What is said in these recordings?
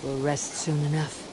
We'll rest soon enough.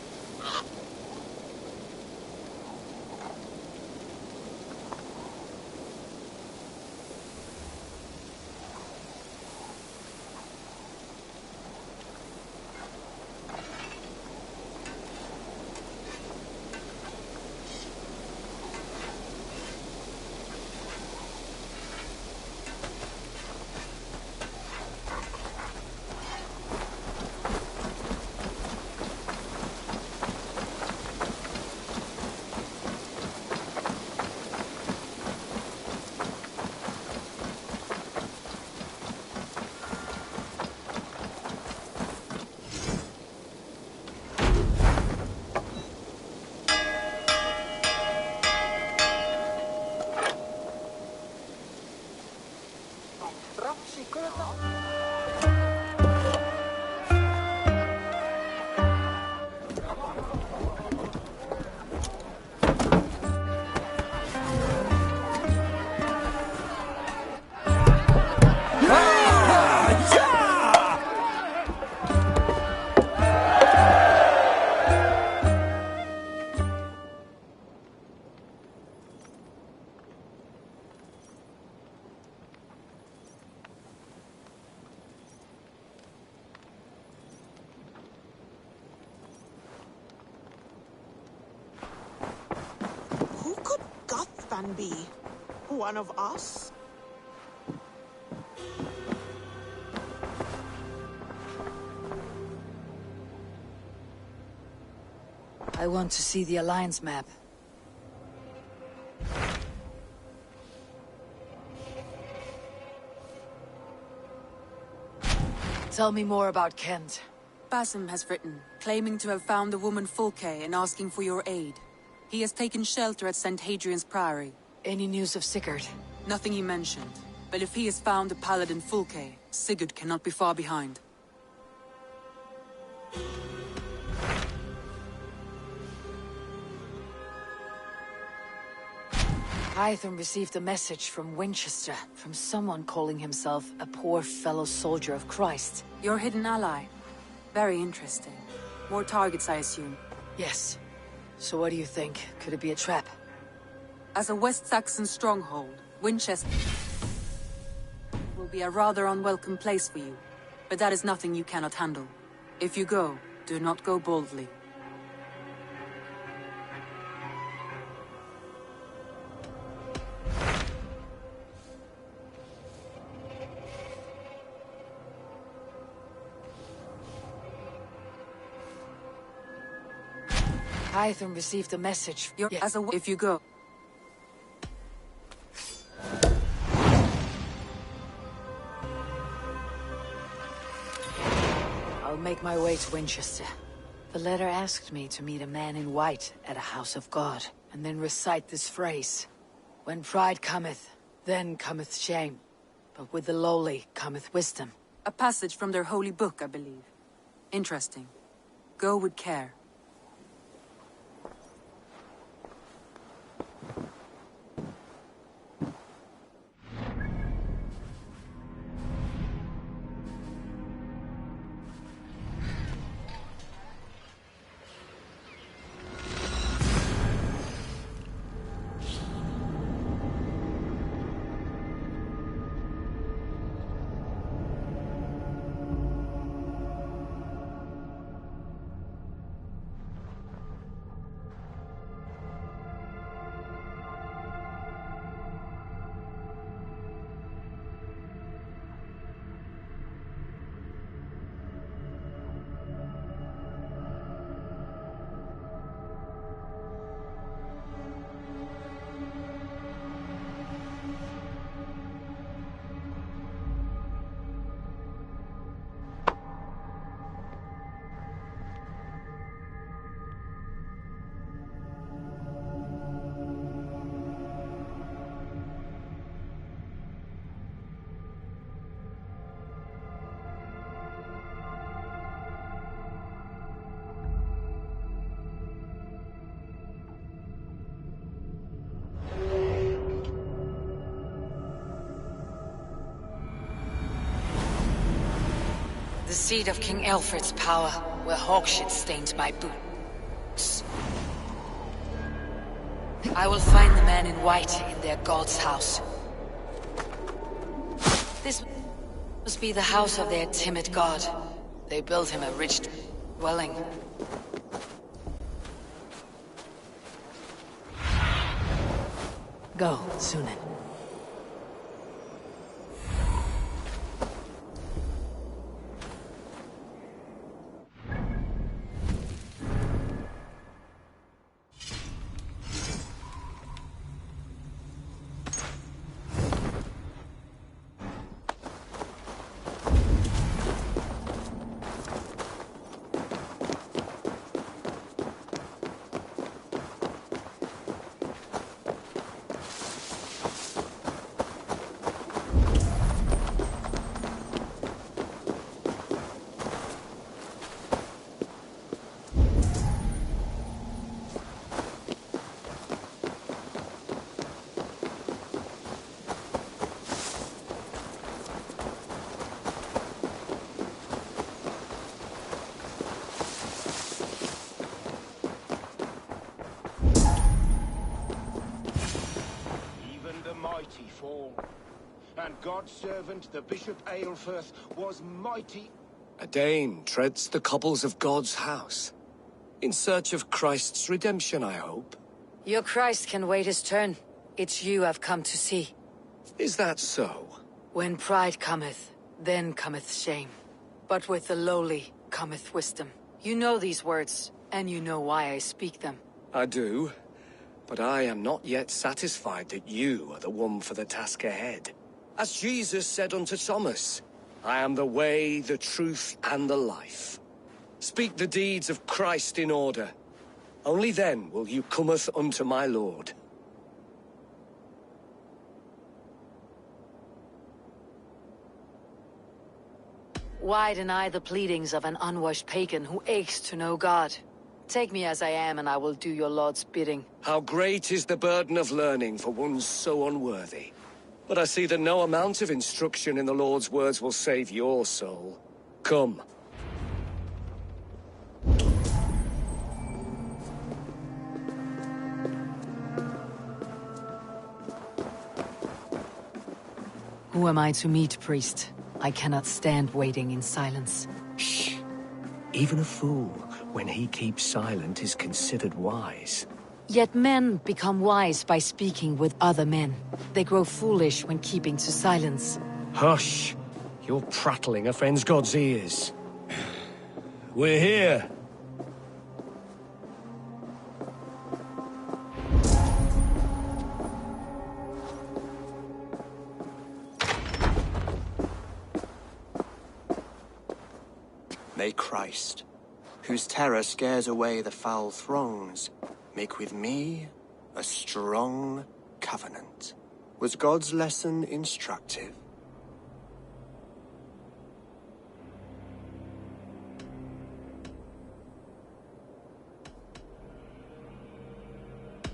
Be one of us? I want to see the Alliance map. Tell me more about Kent. Basim has written, claiming to have found the woman Fulke and asking for your aid. He has taken shelter at St. Hadrian's Priory. Any news of Sigurd? Nothing he mentioned. But if he has found the paladin Fulke, Sigurd cannot be far behind. Hytham received a message from Winchester, from someone calling himself a poor fellow soldier of Christ. Your hidden ally. Very interesting. More targets, I assume. Yes. So what do you think? Could it be a trap? As a West Saxon stronghold, Winchester will be a rather unwelcome place for you. But that is nothing you cannot handle. If you go, do not go boldly. Hytham received a message. If you go. I'll make my way to Winchester. The letter asked me to meet a man in white at a house of God, and then recite this phrase. When pride cometh, then cometh shame. But with the lowly cometh wisdom. A passage from their holy book, I believe. Interesting. Go with care. The seat of King Alfred's power where hawk shit stained my boots. I will find the man in white in their god's house. This must be the house of their timid god. They built him a rich dwelling. Go, Sunan. Fall. And God's servant, the Bishop Aelfirth, was mighty. A Dane treads the cobbles of God's house. In search of Christ's redemption, I hope. Your Christ can wait his turn. It's you I've come to see. Is that so? When pride cometh, then cometh shame. But with the lowly cometh wisdom. You know these words, and you know why I speak them. I do. But I am not yet satisfied that you are the one for the task ahead. As Jesus said unto Thomas, I am the way, the truth, and the life. Speak the deeds of Christ in order. Only then will you cometh unto my Lord. Why deny the pleadings of an unwashed pagan who aches to know God? Take me as I am, and I will do your Lord's bidding. How great is the burden of learning for one so unworthy. But I see that no amount of instruction in the Lord's words will save your soul. Come. Who am I to meet, priest? I cannot stand waiting in silence. Shh. Even a fool, when he keeps silent, is considered wise. Yet men become wise by speaking with other men. They grow foolish when keeping to silence. Hush! Your prattling offends God's ears. We're here. May Christ, whose terror scares away the foul throngs, make with me a strong covenant. Was God's lesson instructive?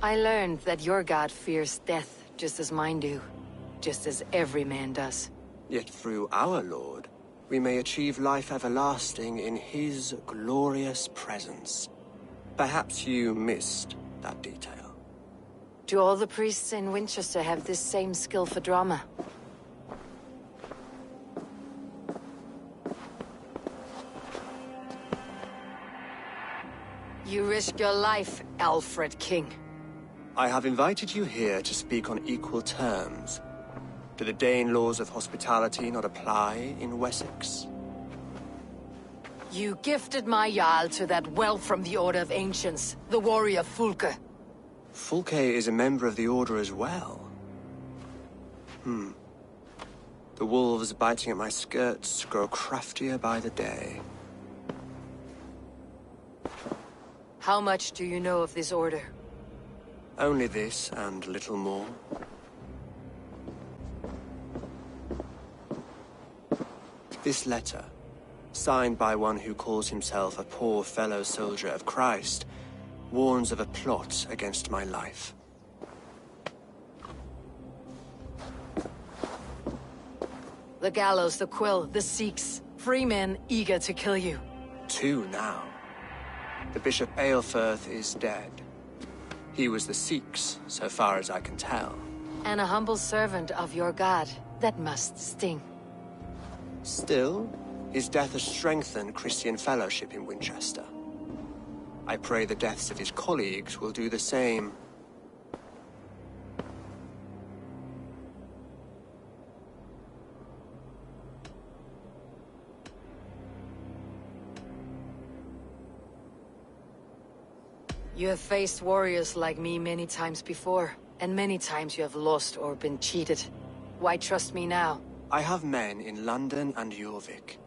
I learned that your God fears death just as mine do. Just as every man does. Yet through our Lord, we may achieve life everlasting in his glorious presence. Perhaps you missed that detail. Do all the priests in Winchester have this same skill for drama? You risk your life, Alfred King. I have invited you here to speak on equal terms. Do the Dane laws of hospitality not apply in Wessex? You gifted my Jarl to that well from the Order of Ancients, the warrior Fulke. Fulke is a member of the Order as well. The wolves biting at my skirts grow craftier by the day. How much do you know of this order? Only this and little more. This letter, signed by one who calls himself a poor fellow soldier of Christ, warns of a plot against my life. The gallows, the quill, the Sikhs, free men eager to kill you. 2 now. The Bishop Aelfirth is dead. He was the Sikhs, so far as I can tell. And a humble servant of your god. That must sting. Still, his death has strengthened Christian fellowship in Winchester. I pray the deaths of his colleagues will do the same. You have faced warriors like me many times before, and many times you have lost or been cheated. Why trust me now? I have men in London and Jorvik.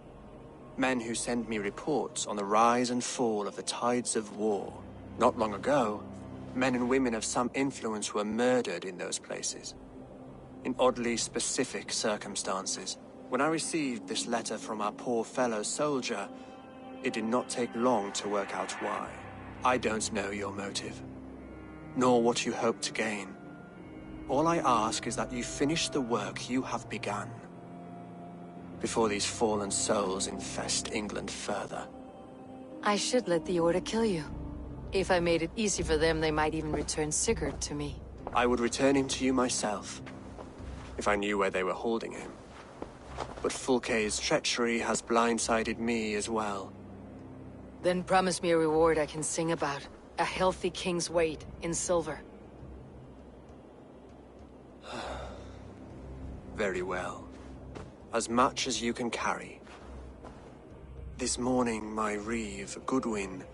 Men who send me reports on the rise and fall of the tides of war. Not long ago, men and women of some influence were murdered in those places. In oddly specific circumstances. When I received this letter from our poor fellow soldier, it did not take long to work out why. I don't know your motive, nor what you hope to gain. All I ask is that you finish the work you have begun, before these fallen souls infest England further. I should let the Order kill you. If I made it easy for them, they might even return Sigurd to me. I would return him to you myself, if I knew where they were holding him. But Fulke's treachery has blindsided me as well. Then promise me a reward I can sing about. A healthy king's weight in silver. Very well. As much as you can carry. This morning, my reeve, Goodwin,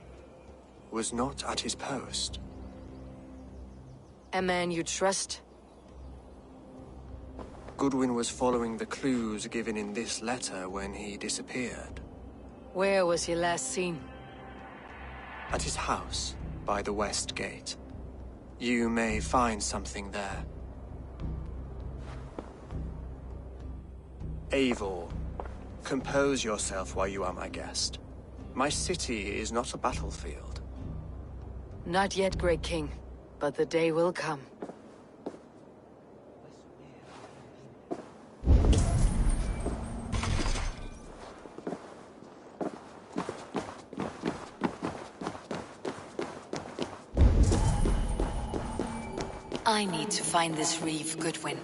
was not at his post. A man you trust? Goodwin was following the clues given in this letter when he disappeared. Where was he last seen? At his house, by the west gate. You may find something there. Eivor, compose yourself while you are my guest. My city is not a battlefield. Not yet, Great King, but the day will come. I need to find this reeve, Goodwin.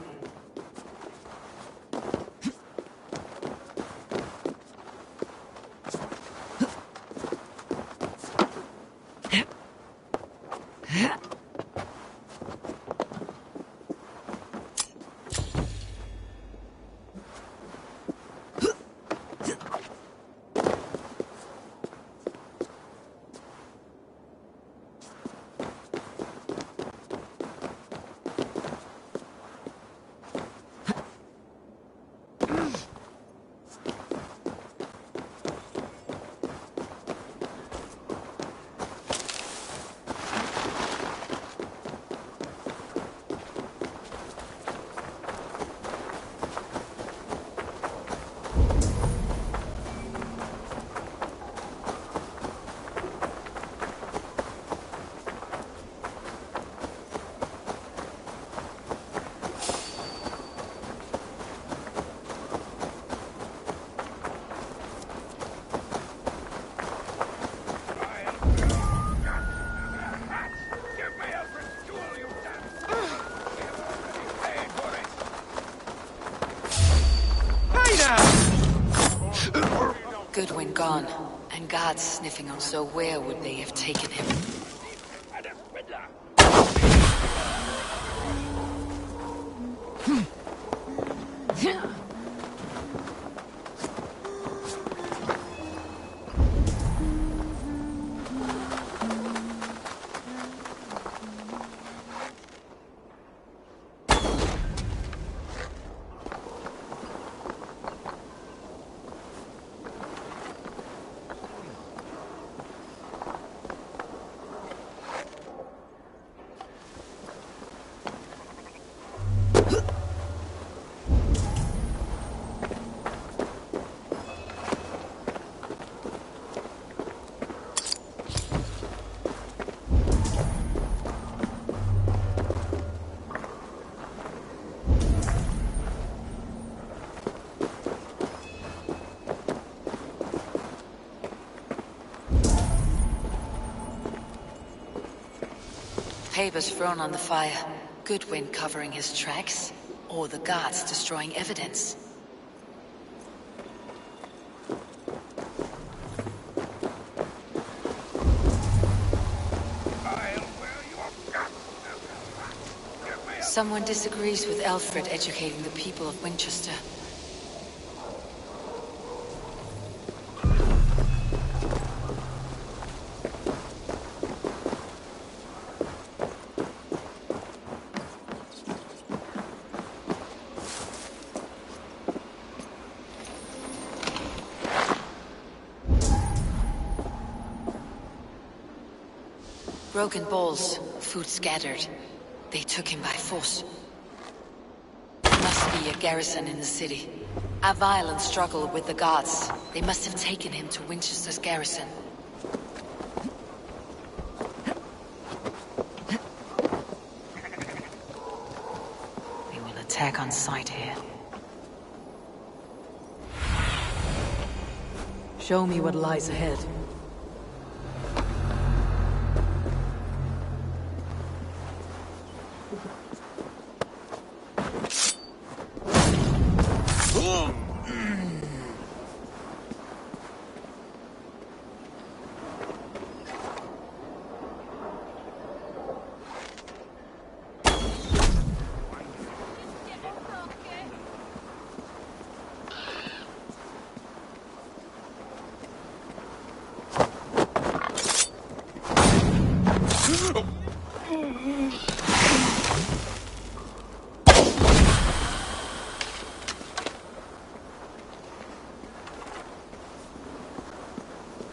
Goodwin gone, and guards sniffing on, so where would they have taken him? Papers thrown on the fire. Goodwin covering his tracks, or the guards destroying evidence. Someone disagrees with Alfred educating the people of Winchester. Broken bowls, food scattered. They took him by force. Must be a garrison in the city. A violent struggle with the guards. They must have taken him to Winchester's garrison. They will attack on sight here. Show me what lies ahead.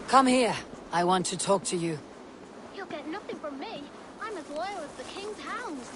Come here. I want to talk to you. You'll get nothing from me. I'm as loyal as the king's hounds.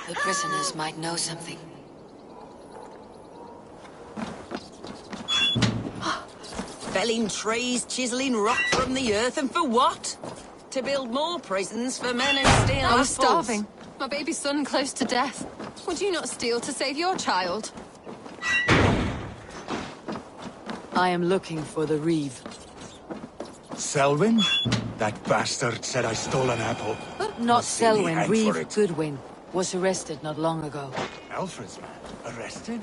The prisoners might know something. Felling trees, chiseling rock from the earth, and for what? To build more prisons for men who steal I was apples. starving. My baby son close to death. Would you not steal to save your child? I am looking for the Reeve. Selwyn? That bastard said I stole an apple. Not Must see me Selwyn, hang for Reeve it. Goodwin. Was arrested not long ago. Alfred's man? Arrested?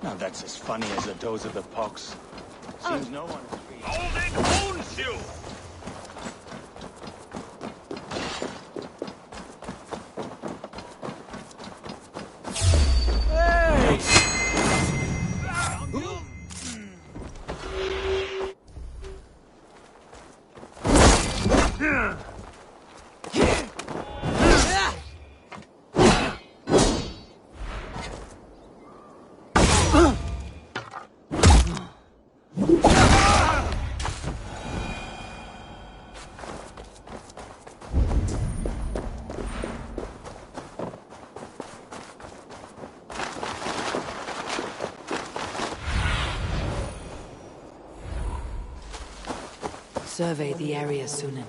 Now that's as funny as a dose of the pox. Seems no one... Hold it, owns you! Survey the area, Sunan.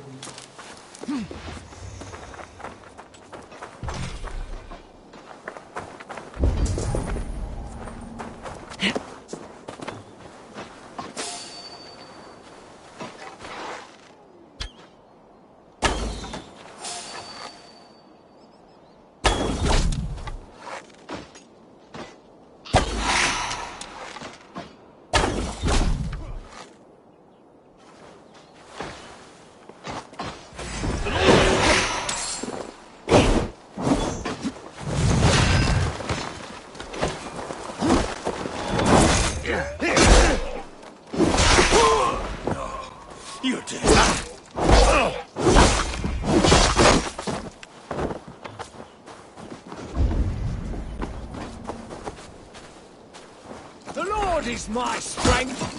Blood is my strength!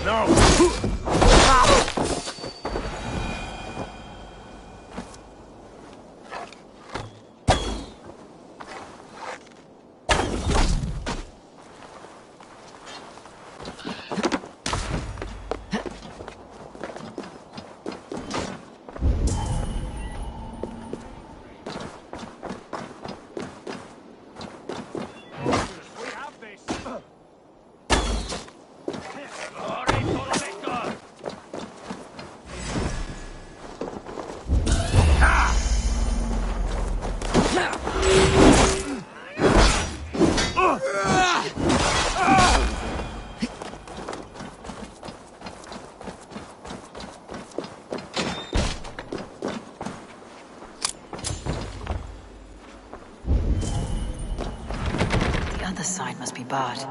No! The sign must be barred.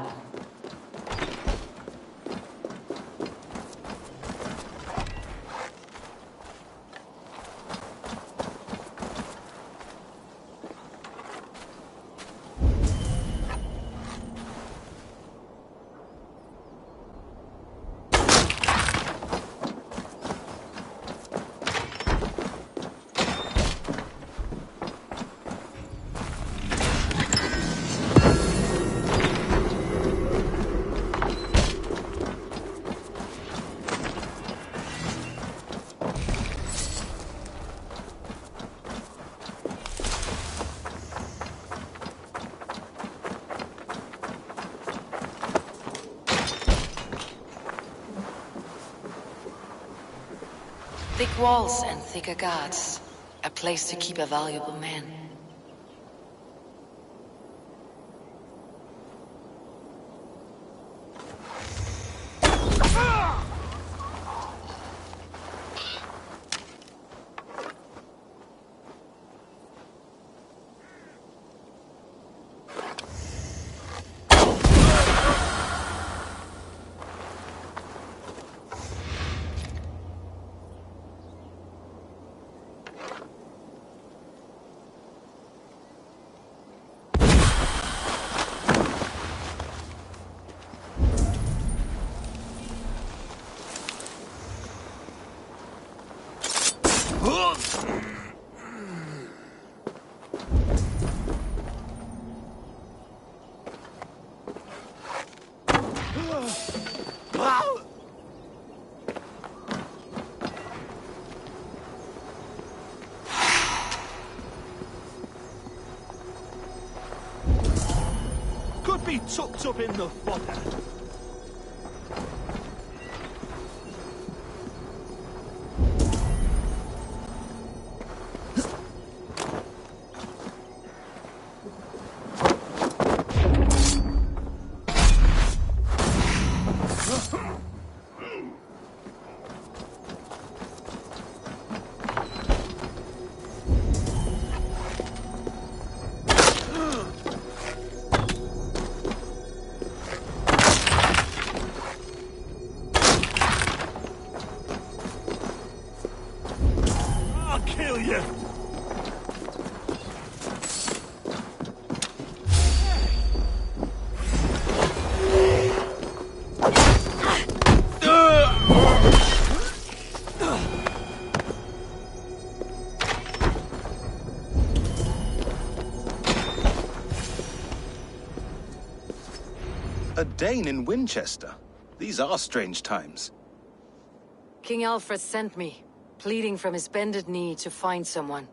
Thick walls and thicker guards. A place to keep a valuable man. Could be tucked up in the fodder. A Dane in Winchester? These are strange times. King Alfred sent me, pleading from his bended knee to find someone.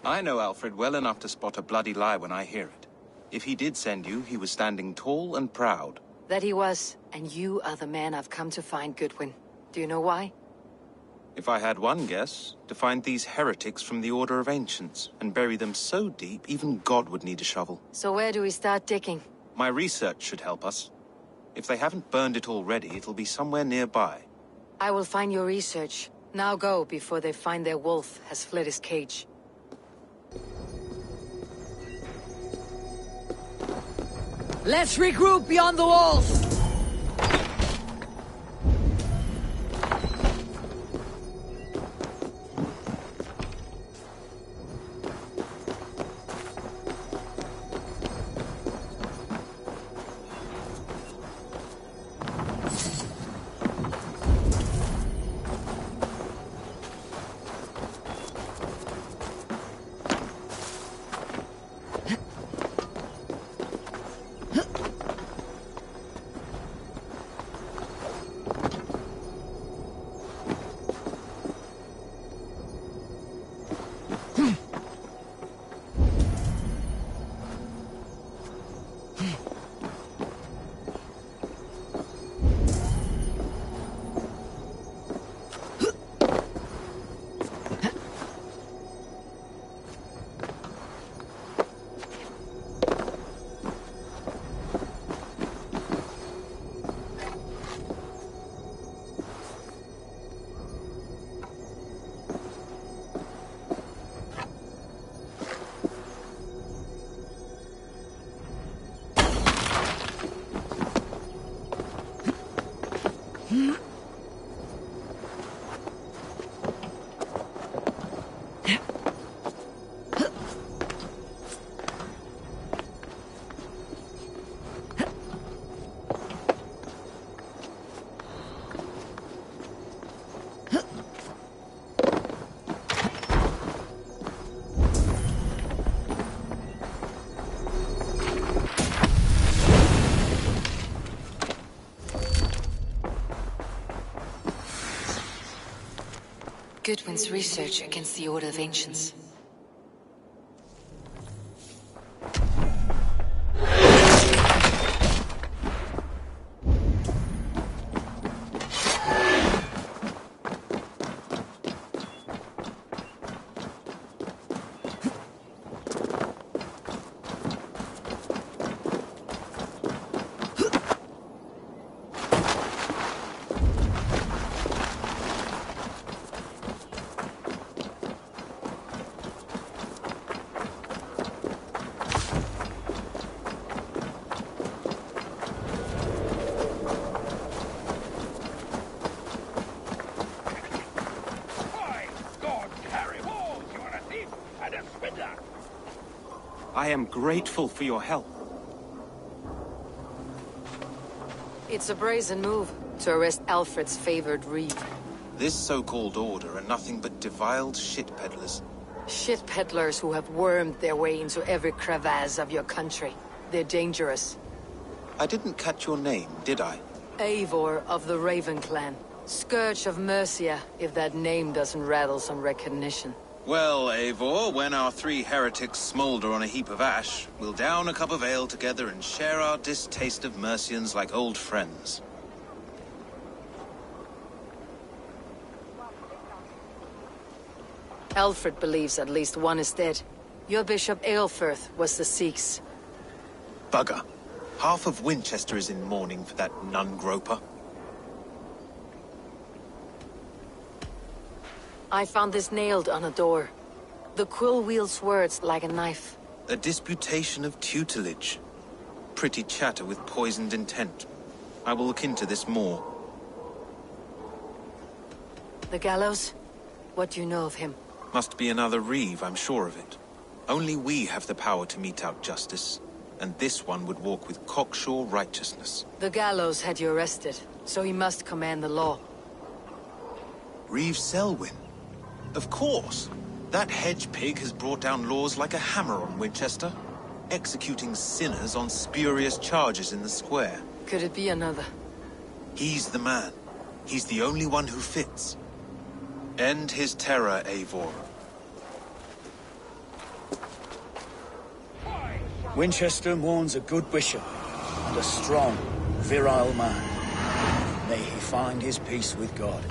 I know Alfred well enough to spot a bloody lie when I hear it. If he did send you, he was standing tall and proud. That he was, and you are the man I've come to find, Goodwin. Do you know why? If I had one guess, to find these heretics from the Order of Ancients, and bury them so deep, even God would need a shovel. So where do we start digging? My research should help us. If they haven't burned it already, it'll be somewhere nearby. I will find your research. Now go, before they find their wolf has fled his cage. Let's regroup beyond the walls! Goodwin's research against the Order of Ancients. I am grateful for your help. It's a brazen move to arrest Alfred's favored reeve. This so-called order are nothing but defiled shit peddlers. Shit peddlers who have wormed their way into every crevasse of your country. They're dangerous. I didn't catch your name, did I? Eivor of the Raven Clan. Scourge of Mercia, if that name doesn't rattle some recognition. Well, Eivor, when our three heretics smolder on a heap of ash, we'll down a cup of ale together and share our distaste of Mercians like old friends. Alfred believes at least one is dead. Your Bishop Aelfirth was the Sikhs. Bugger. Half of Winchester is in mourning for that nun-groper. I found this nailed on a door. The quill wields words like a knife. A disputation of tutelage. Pretty chatter with poisoned intent. I will look into this more. The gallows? What do you know of him? Must be another reeve, I'm sure of it. Only we have the power to mete out justice. And this one would walk with cocksure righteousness. The gallows had you arrested, so he must command the law. Reeve Selwyn? Of course. That hedge pig has brought down laws like a hammer on Winchester, executing sinners on spurious charges in the square. Could it be another? He's the man. He's the only one who fits. End his terror, Eivor. Winchester mourns a good bishop and a strong, virile man. May he find his peace with God.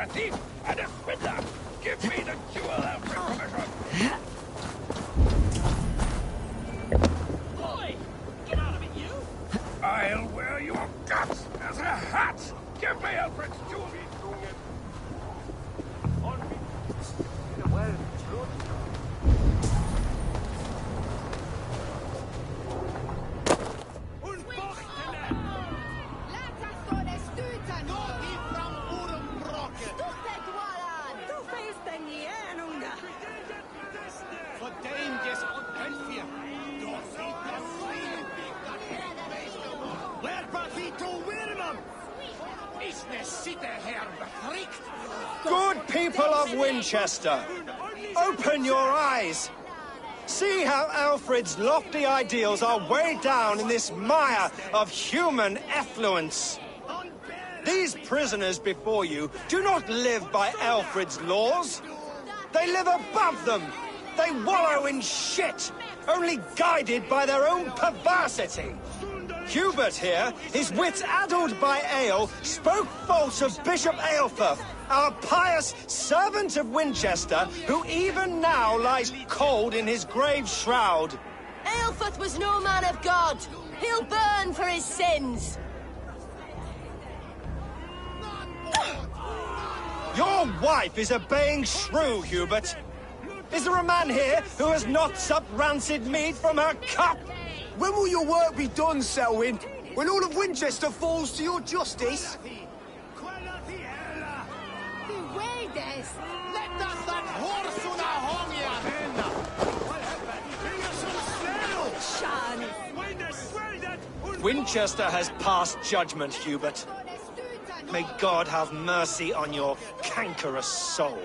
Thief and a swindler! Give me the jewel, Alfred Bishop! Boy! Get out of it, you! I'll wear your guts as a hat! Give me Alfred's jewel! Good people of Winchester, open your eyes. See how Alfred's lofty ideals are weighed down in this mire of human effluence. These prisoners before you do not live by Alfred's laws. They live above them. They wallow in shit, only guided by their own perversity. Hubert here, his wits addled by ale, spoke false of Bishop Aelfirth, our pious servant of Winchester, who even now lies cold in his grave shroud. Aelfirth was no man of God. He'll burn for his sins. Your wife is obeying shrew, Hubert. Is there a man here who has not supped rancid mead from her cup? When will your work be done, Selwyn? When all of Winchester falls to your justice? Winchester has passed judgment, Hubert. May God have mercy on your cankerous soul.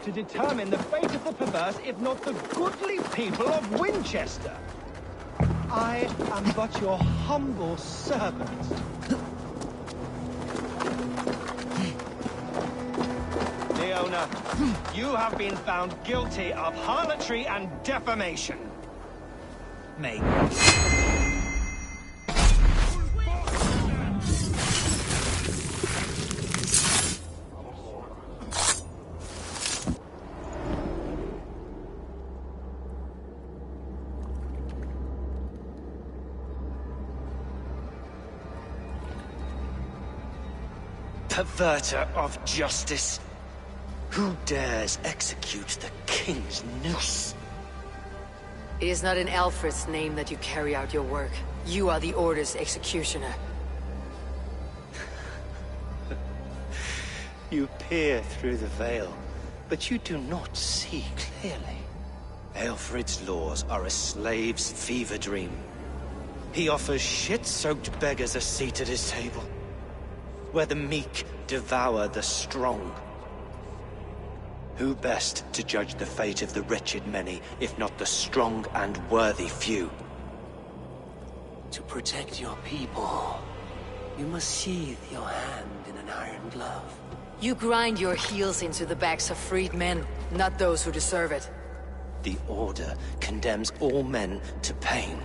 To determine the fate of the perverse, if not the goodly people of Winchester. I am but your humble servant. Leona, you have been found guilty of harlotry and defamation. May perverter of justice. Who dares execute the king's noose? It is not in Alfred's name that you carry out your work. You are the Order's executioner. You peer through the veil, but you do not see clearly. Aelfred's laws are a slave's fever dream. He offers shit-soaked beggars a seat at his table, where the meek devour the strong. Who best to judge the fate of the wretched many, if not the strong and worthy few? To protect your people, you must sheathe your hand in an iron glove. You grind your heels into the backs of freed men, not those who deserve it. The Order condemns all men to pain.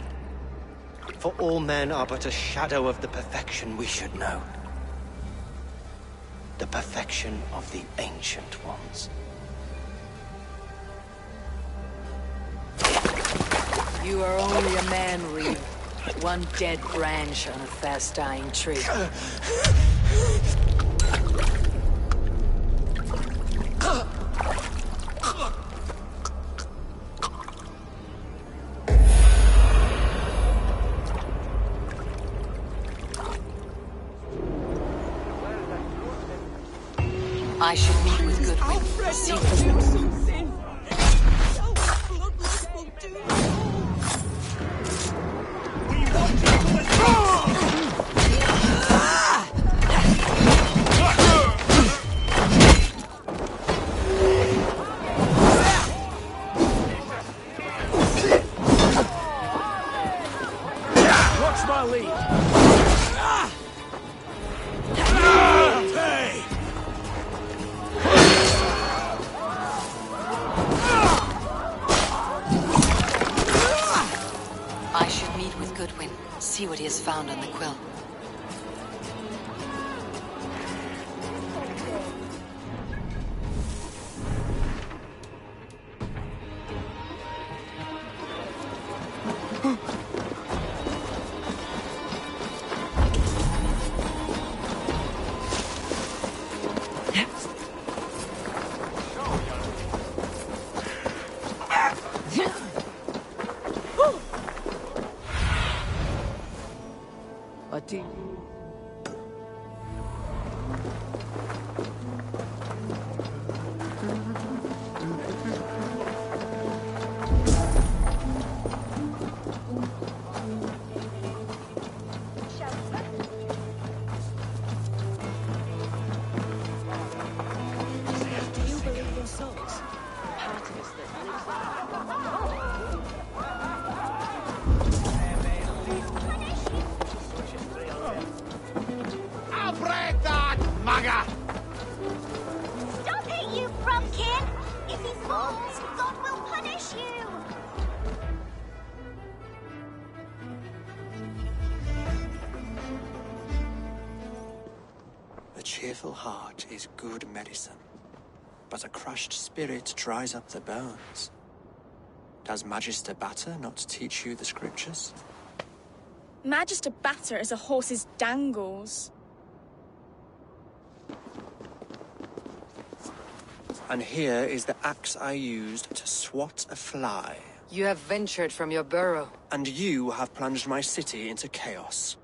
For all men are but a shadow of the perfection we should know. The perfection of the Ancient Ones. You are only a man, Reeve. One dead branch on a fast-dying tree. I should meet with Goodwin. See Watch my lead. Goodwin. See what he has found on the quill. cheerful heart is good medicine, but a crushed spirit dries up the bones. Does Magister Batter not teach you the scriptures? Magister Batter is a horse's dangles. And here is the axe I used to swat a fly. You have ventured from your burrow. And you have plunged my city into chaos.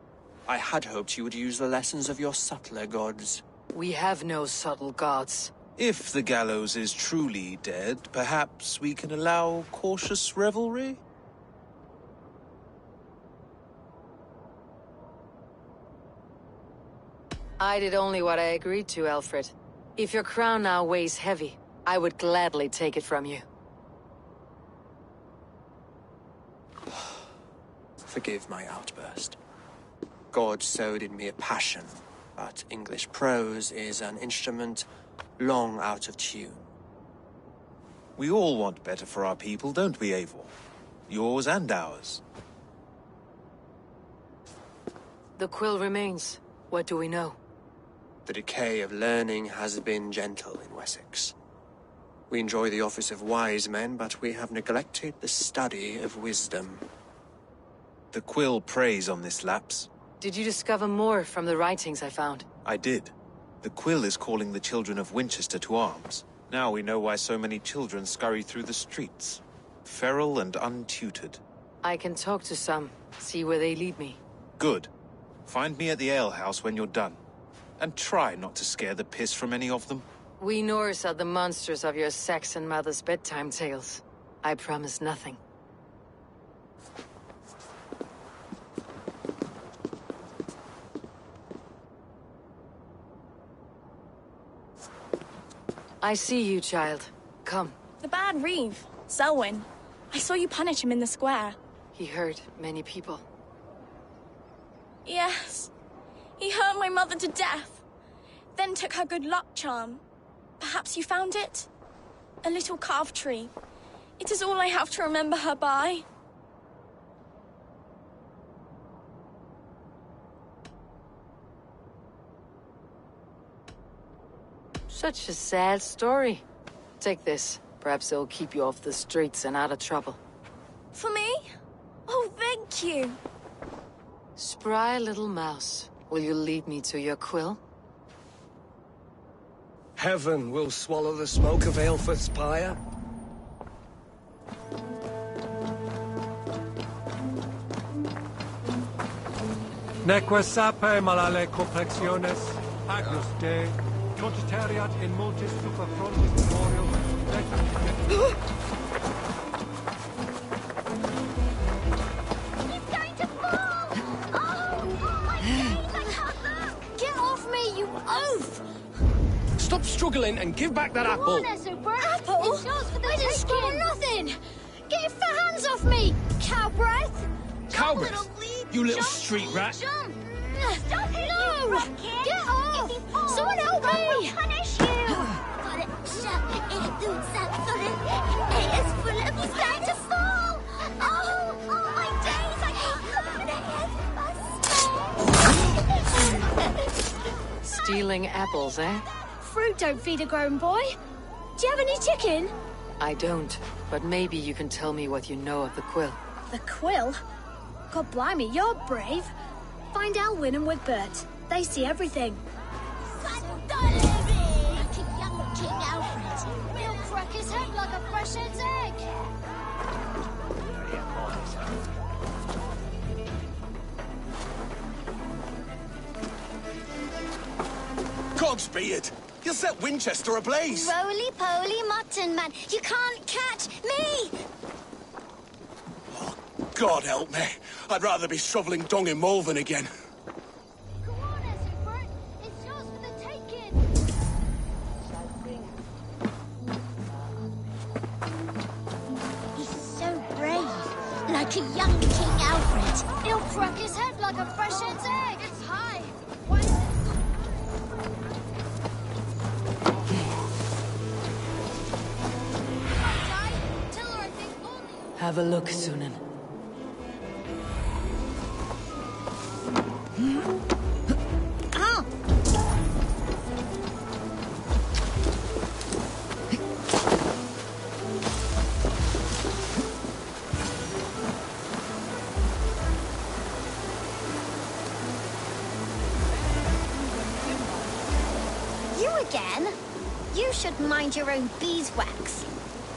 I had hoped you would use the lessons of your subtler gods. We have no subtle gods. If the gallows is truly dead, perhaps we can allow cautious revelry? I did only what I agreed to, Alfred. If your crown now weighs heavy, I would gladly take it from you. Forgive my outburst. God sowed in me a passion, but English prose is an instrument long out of tune. We all want better for our people, don't we, Eivor? Yours and ours. The quill remains. What do we know? The decay of learning has been gentle in Wessex. We enjoy the office of wise men, but we have neglected the study of wisdom. The quill preys on this lapse. Did you discover more from the writings I found? I did. The quill is calling the children of Winchester to arms. Now we know why so many children scurry through the streets, feral and untutored. I can talk to some, see where they lead me. Good. Find me at the alehouse when you're done. And try not to scare the piss from any of them. We Norse are the monsters of your Saxon mother's bedtime tales. I promise nothing. I see you, child. Come. The bad Reeve, Selwyn. I saw you punish him in the square. He hurt many people. Yes. He hurt my mother to death. Then took her good luck charm. Perhaps you found it? A little carved tree. It is all I have to remember her by. Such a sad story. Take this. Perhaps it'll keep you off the streets and out of trouble. For me? Oh, thank you. Spry little mouse. Will you lead me to your quill? Heaven will swallow the smoke of Aelfred's pyre. Neque sape malale complexiones, agnus Dei, cogitariat in multis super frontis memorial, He's going to fall! Oh, my days, I can't look! Get off me, you oaf! Stop struggling and give back that apple! Apple? It's yours for the I didn't score nothing! Get your fat hands off me, cow breath! Cow breath? You little street rat! Jump! Stop it! No! Get off! Someone help me! Punish you! It is full of... He's going to fall! Oh, my days! I can't... Stealing apples, eh? Fruit don't feed a grown boy. Do you have any chicken? I don't, but maybe you can tell me what you know of the quill. The quill? God blimey, you're brave. Find Alwyn and Wigbert. They see everything. Like a young King Alfred. He'll crack his head like a fresh hen's egg. Cogsbeard! You'll set Winchester ablaze! Roly-poly mutton man, you can't catch me! God help me. I'd rather be shoveling dung in Malvern again. Go on, Egbert. It's yours for the taking. He's so brave. Like a young King Alfred. He'll crack his head like a fresh hen's egg. It's high. Why is it... Have a look, Sunan. You should mind your own beeswax.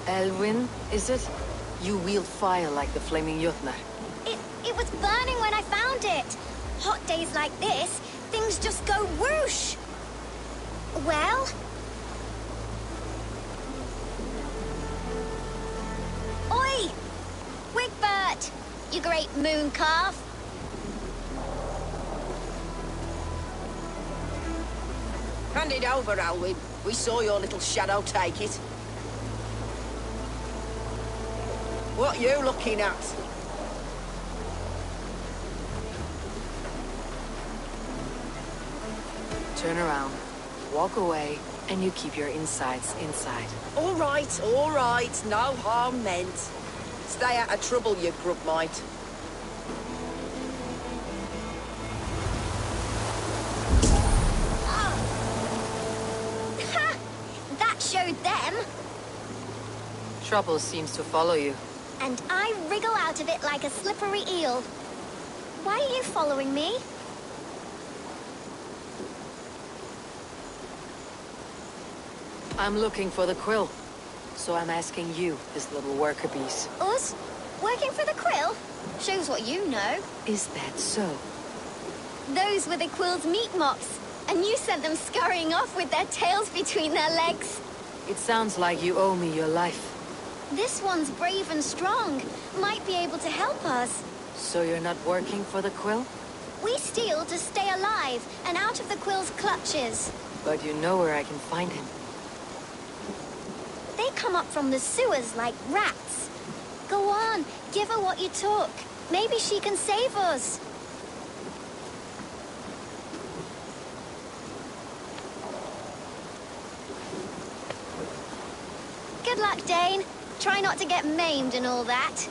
Elwyn, is it? You wield fire like the flaming Jotnar. It was burning when I found it. Hot days like this, things just go whoosh. Well? Oi! Wigbert! You great moon calf. Hand it over, Alwyn. We saw your little shadow take it. What you looking at? Turn around, walk away, and you keep your insides inside. All right, no harm meant. Stay out of trouble, you grub mite. Ha! That showed them. Trouble seems to follow you. And I wriggle out of it like a slippery eel. Why are you following me? I'm looking for the quill. So I'm asking you, this little worker bees. Us? Working for the quill? Shows what you know. Is that so? Those were the quill's meat mops. And you sent them scurrying off with their tails between their legs. It sounds like you owe me your life. This one's brave and strong. Might be able to help us. So you're not working for the quill? We steal to stay alive and out of the quill's clutches. But you know where I can find him. They come up from the sewers like rats. Go on, give her what you took. Maybe she can save us. Good luck, Dane. Try not to get maimed and all that.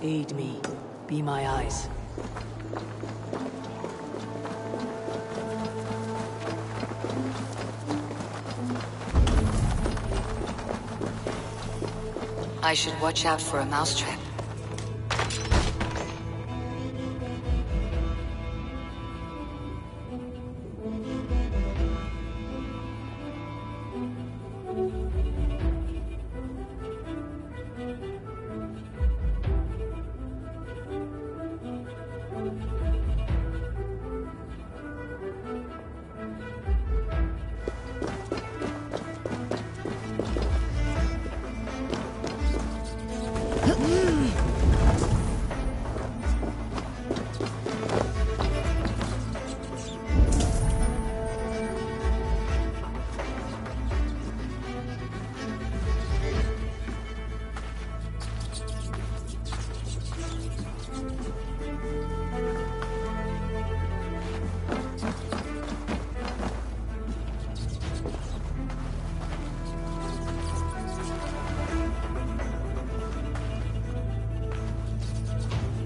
Aid me. Be my eyes. I should watch out for a mousetrap.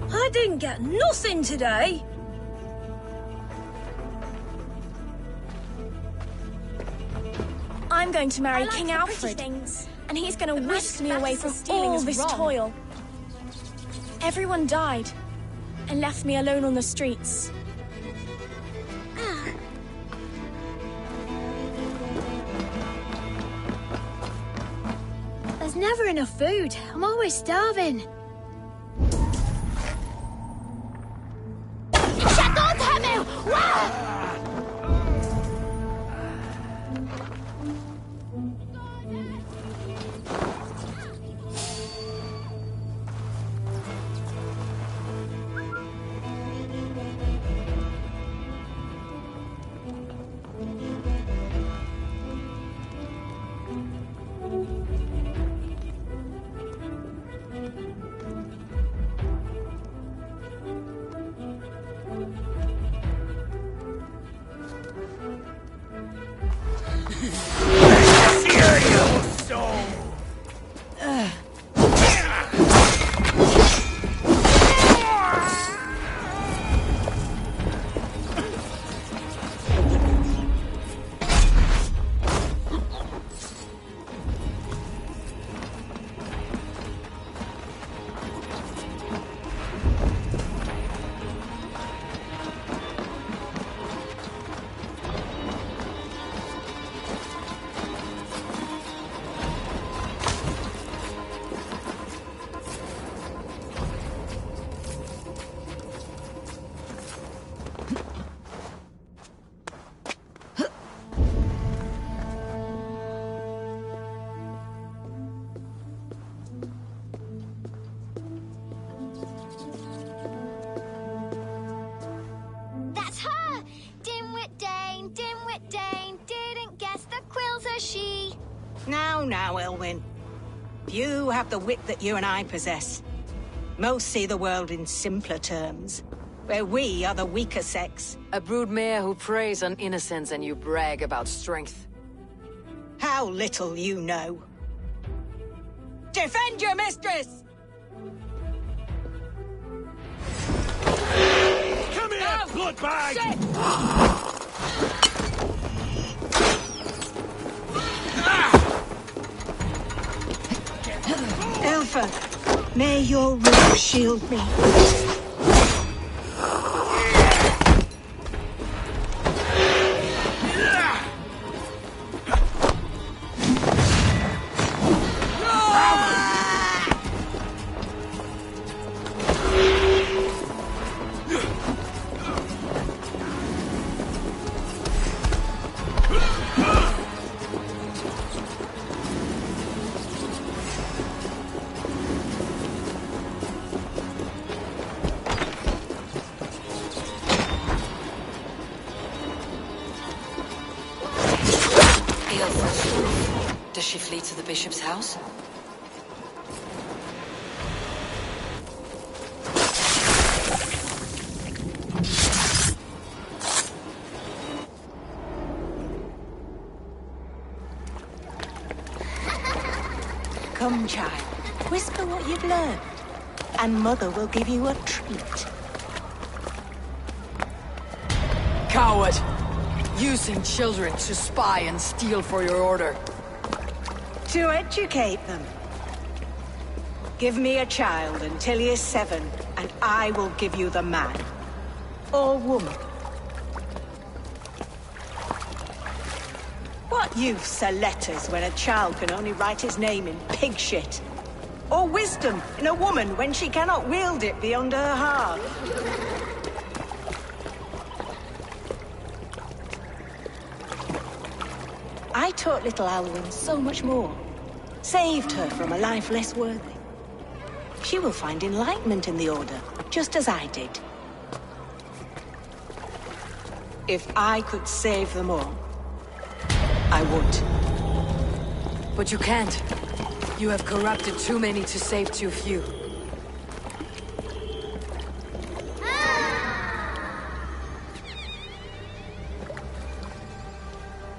I didn't get nothing today. I'm going to marry King Alfred, and he's going to whisk me away from all this toil. Everyone died, and left me alone on the streets. There's never enough food. I'm always starving. Now, Elwyn. Few have the wit that you and I possess. Most see the world in simpler terms, where we are the weaker sex. A broodmare who preys on innocence and you brag about strength. How little you know. Defend your mistress! Come here, bloodbag! Elfa, may your robe shield me. Does she flee to the bishop's house? Come, child. Whisper what you've learned, and Mother will give you a treat. Coward! Using children to spy and steal for your order. To educate them. Give me a child until he is 7, and I will give you the man. Or woman. What use are letters when a child can only write his name in pig shit? Or wisdom in a woman when she cannot wield it beyond her heart? I taught little Alwyn so much more. Saved her from a life less worthy. She will find enlightenment in the Order, just as I did. If I could save them all, I would. But you can't. You have corrupted too many to save too few.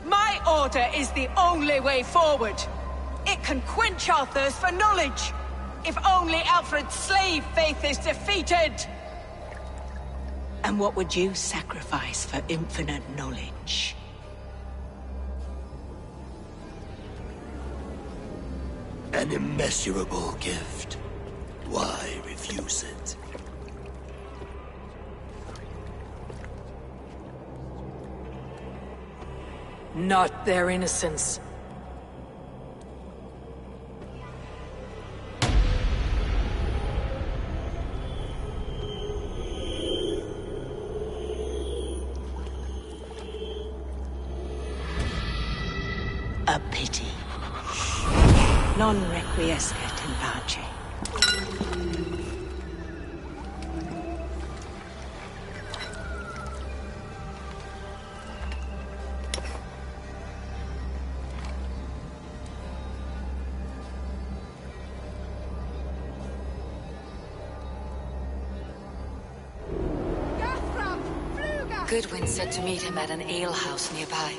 My order is the only way forward. It can quench our thirst for knowledge. If only Alfred's slave faith is defeated. And what would you sacrifice for infinite knowledge? An immeasurable gift. Why refuse it? Not their innocence. A pity. Non requiescat in pace. Goodwin said to meet him at an alehouse nearby.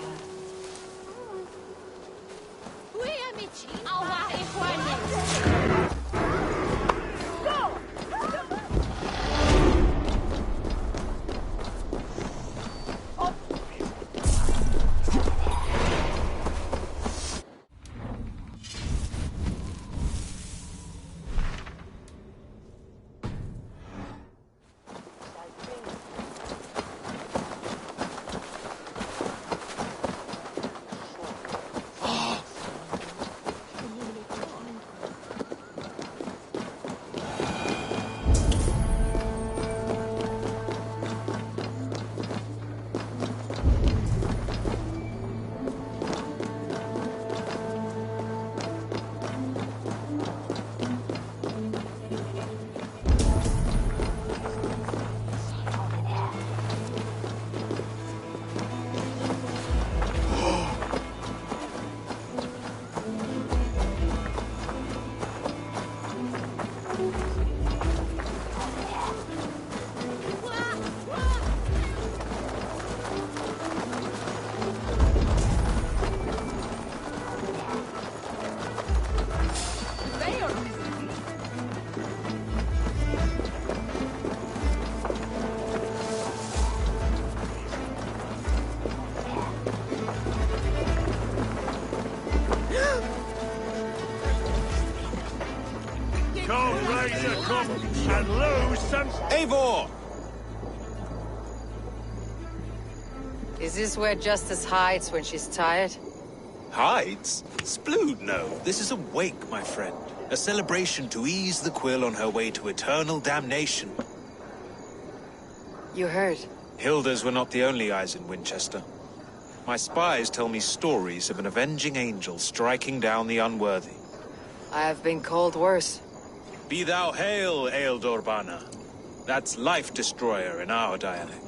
and lose some... Eivor! Is this where Justice hides when she's tired? Hides? Splood, no. This is a wake, my friend. A celebration to ease the quill on her way to eternal damnation. You heard. Hilda's were not the only eyes in Winchester. My spies tell me stories of an avenging angel striking down the unworthy. I have been called worse. Be thou hail, Ealdorbanna. That's Life Destroyer in our dialect.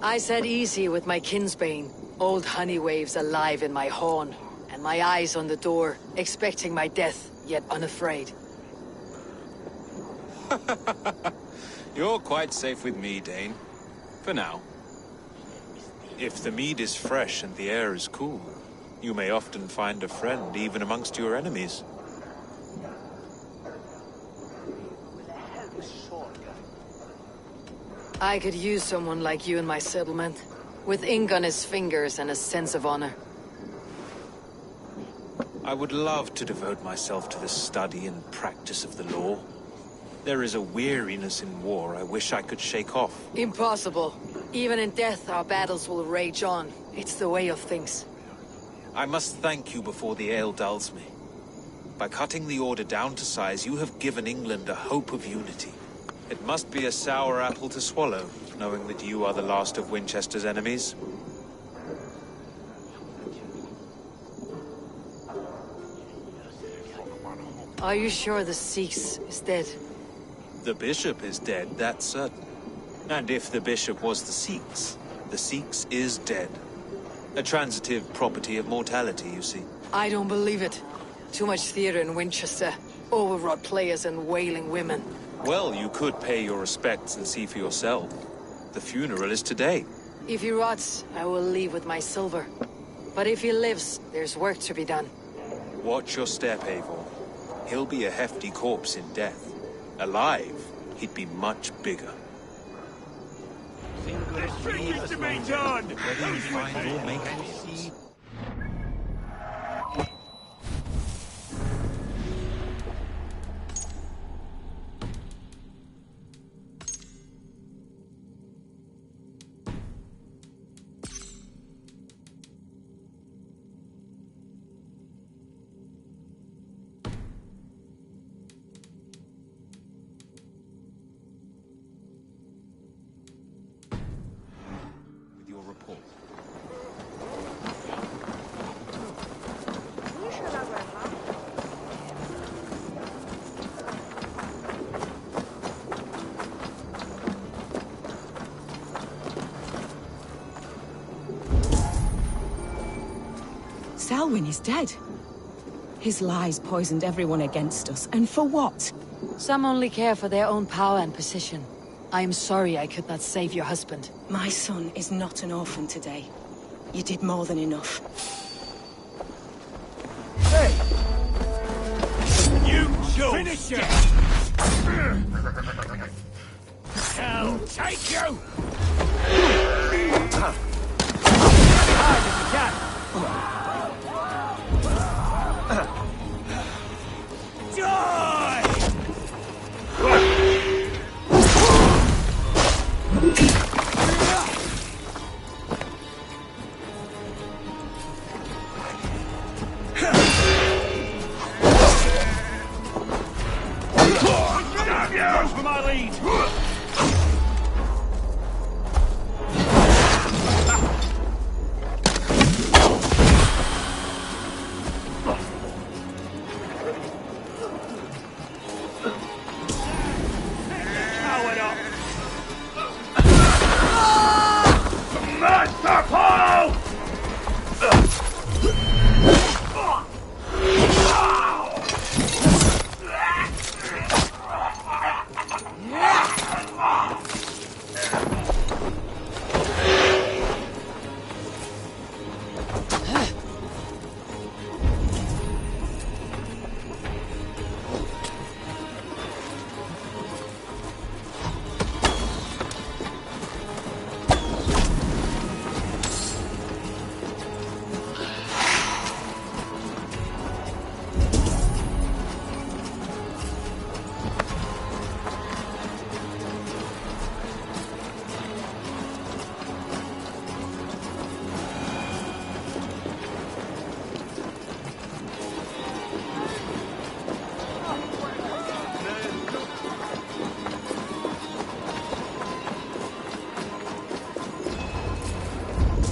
I said easy with my kinsbane. Old honey waves alive in my horn, and my eyes on the door, expecting my death, yet unafraid. You're quite safe with me, Dane. For now. If the mead is fresh and the air is cool, you may often find a friend even amongst your enemies. I could use someone like you in my settlement, with ink on his fingers and a sense of honor. I would love to devote myself to the study and practice of the law. There is a weariness in war I wish I could shake off. Impossible. Even in death, our battles will rage on. It's the way of things. I must thank you before the ale dulls me. By cutting the order down to size, you have given England a hope of unity. It must be a sour apple to swallow, knowing that you are the last of Winchester's enemies. Are you sure the Sikhs is dead? The bishop is dead, that's certain. And if the bishop was the Sikhs is dead. A transitive property of mortality, you see. I don't believe it. Too much theater in Winchester. Overwrought players and wailing women. Well, you could pay your respects and see for yourself. The funeral is today. If he rots, I will leave with my silver. But if he lives, there's work to be done. Watch your step, Eivor. He'll be a hefty corpse in death. Alive, he'd be much bigger. There's trick to be done! Whether you find or make it. Selwyn is dead. His lies poisoned everyone against us, and for what? Some only care for their own power and position. I am sorry I could not save your husband. My son is not an orphan today. You did more than enough. Hey! You finish it! I'll take you! Hide if you can! Die! Goes for my lead!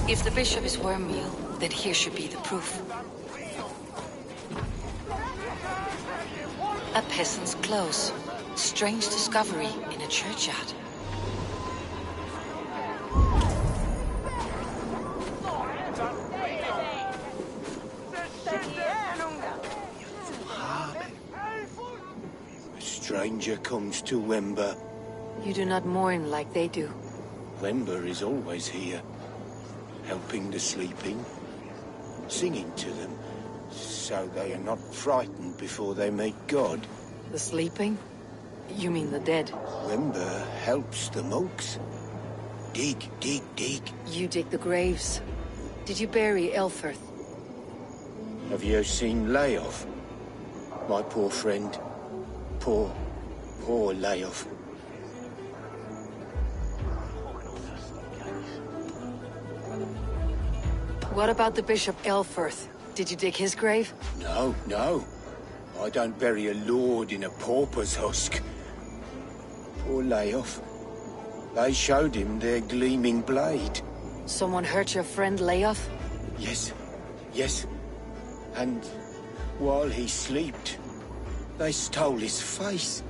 If the bishop is worm meal, then here should be the proof. A peasant's clothes. Strange discovery in a churchyard. A stranger comes to Wemba. You do not mourn like they do. Wemba is always here, helping the sleeping, singing to them, so they are not frightened before they meet God. The sleeping? You mean the dead? Wemba helps the monks. Dig, dig, dig. You dig the graves. Did you bury Elfirth? Have you seen Layoff? My poor friend. Poor Layoff. What about the Bishop Elfirth? Did you dig his grave? No. I don't bury a lord in a pauper's husk. Poor Layoff. They showed him their gleaming blade. Someone hurt your friend Layoff? Yes. And while he slept, they stole his face.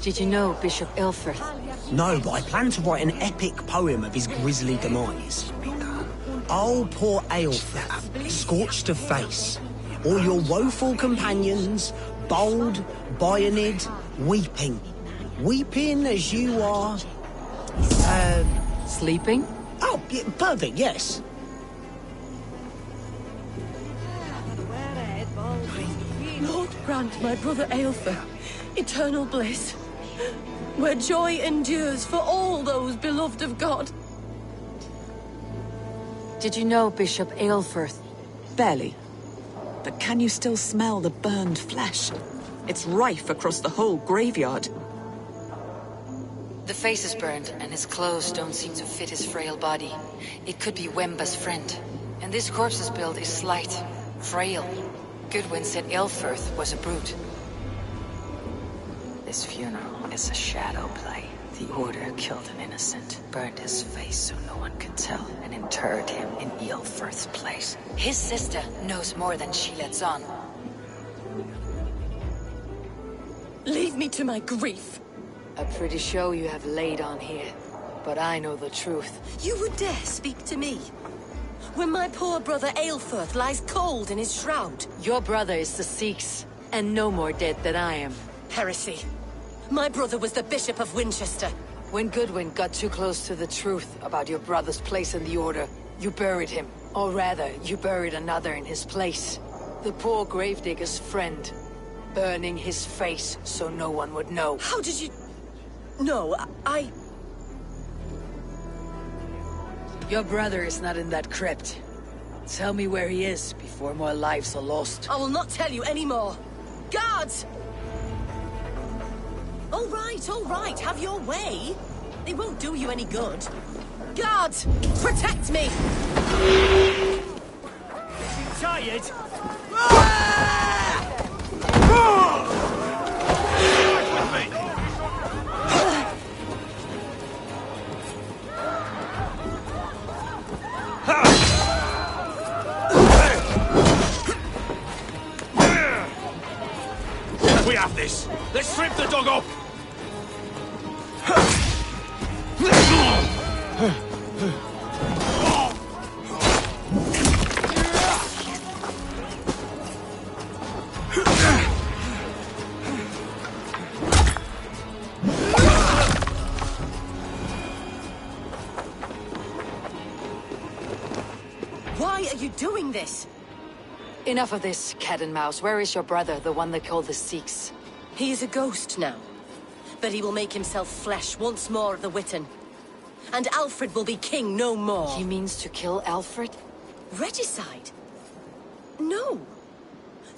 Did you know Bishop Elfirth? No, but I plan to write an epic poem of his grisly demise. Oh, poor Aelfirth, scorched of face. All your woeful companions, bold, Bionid, weeping. Weeping as you are... Sleeping? Oh, yeah, perfect, yes. Lord grant my brother Aelfir eternal bliss, where joy endures for all those beloved of God. Did you know Bishop Aelfirth? Barely. But can you still smell the burned flesh? It's rife across the whole graveyard. The face is burned, and his clothes don't seem to fit his frail body. It could be Wemba's friend. And this corpse's build is slight, frail. Goodwin said Aelfirth was a brute. This funeral is a shadow play. The Order killed an innocent, burned his face so no one could tell, and interred him in Aelfirth's place. His sister knows more than she lets on. Leave me to my grief. A pretty show you have laid on here, but I know the truth. You would dare speak to me? When my poor brother Aelfirth lies cold in his shroud. Your brother is the Sikhs, and no more dead than I am. Heresy. My brother was the Bishop of Winchester. When Goodwin got too close to the truth about your brother's place in the Order, you buried him. Or rather, you buried another in his place. The poor gravedigger's friend. Burning his face so no one would know. How did you... No, I... Your brother is not in that crypt. Tell me where he is before more lives are lost. I will not tell you anymore. Guards! All right, have your way. They won't do you any good. Guards, protect me! Tired? We have this. Let's strip the dog off. Why are you doing this? Enough of this, cat and mouse. Where is your brother, the one they call the Sikhs? He is a ghost now. But he will make himself flesh once more of the Witten. And Alfred will be king no more. He means to kill Alfred? Regicide? No.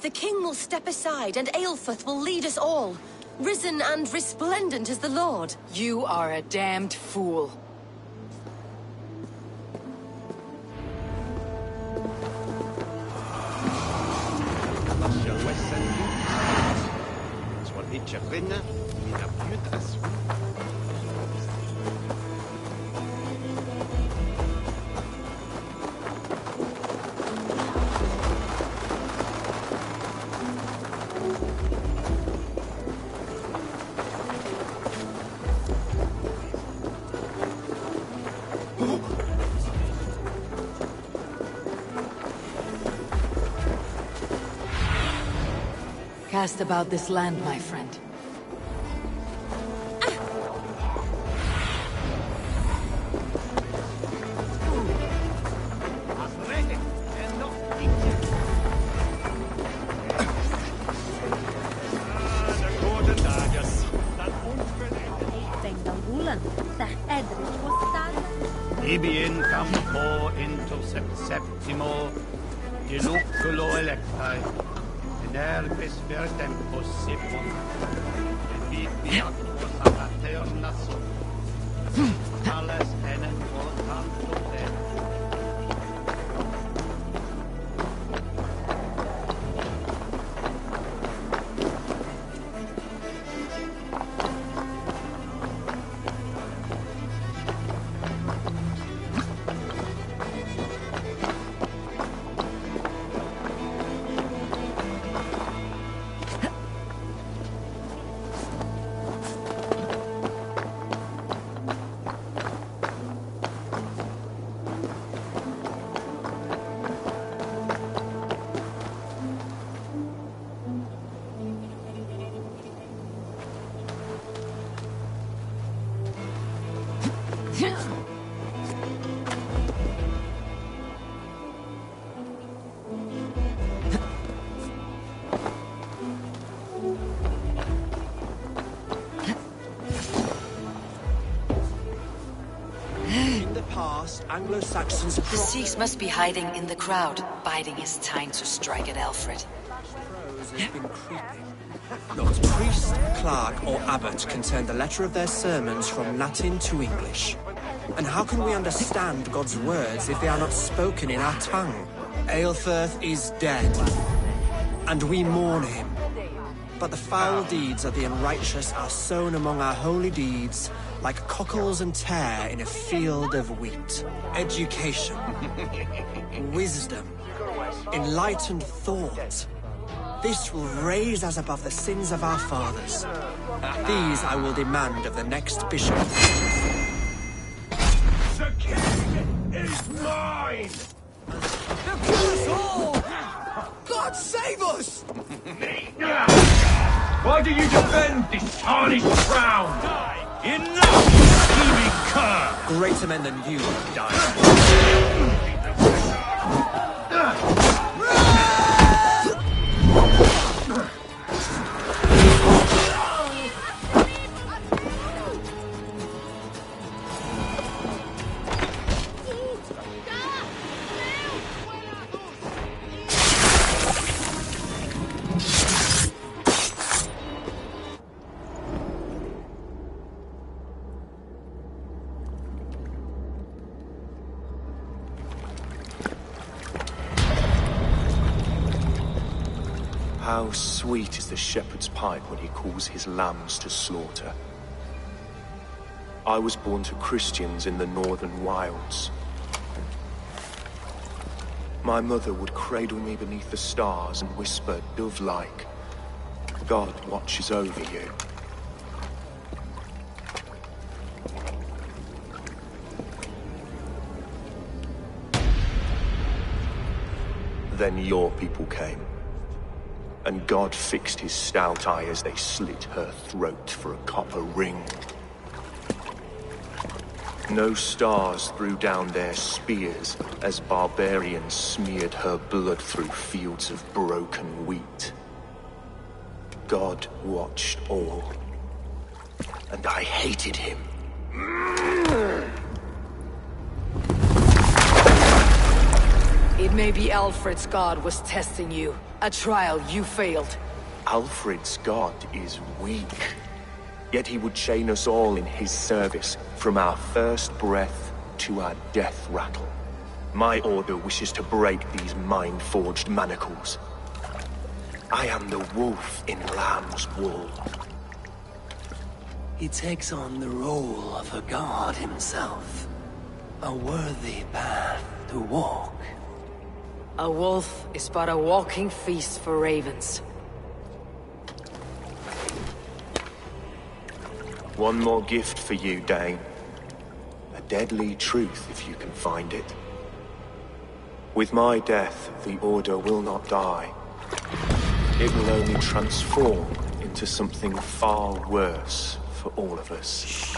The king will step aside and Aelfirth will lead us all. Risen and resplendent as the Lord. You are a damned fool. Cast about this land, my friend. Ibi in campo into septimo diluculo electai, in erbis per tempus sipum, et viti aquos apaternas, tales enem voltantum de. Anglo-Saxons. The Sikhs must be hiding in the crowd, biding his time to strike at Alfred. Has been creeping. Not priest, clerk, or abbot can turn the letter of their sermons from Latin to English. And how can we understand God's words if they are not spoken in our tongue? Aelfirth is dead, and we mourn him. But the foul deeds of the unrighteous are sown among our holy deeds, like cockles and tare in a field of wheat. Education, wisdom, enlightened thought. This will raise us above the sins of our fathers. These I will demand of the next bishop. The king is mine! They'll kill us all! God save us! Why do you defend this tarnished crown? Enough, scheming cur! Greater men than you have died. How sweet is the shepherd's pipe when he calls his lambs to slaughter. I was born to Christians in the northern wilds. My mother would cradle me beneath the stars and whisper, dove-like, God watches over you. Then your people came. And God fixed his stout eye as they slit her throat for a copper ring. No stars threw down their spears as barbarians smeared her blood through fields of broken wheat. God watched all, and I hated him. It may be Alfred's god was testing you. A trial you failed. Alfred's god is weak. Yet he would chain us all in his service, from our first breath to our death rattle. My order wishes to break these mind-forged manacles. I am the wolf in lamb's wool. He takes on the role of a god himself. A worthy path to walk. A wolf is but a walking feast for ravens. One more gift for you, Dane. A deadly truth, if you can find it. With my death, the Order will not die. It will only transform into something far worse for all of us.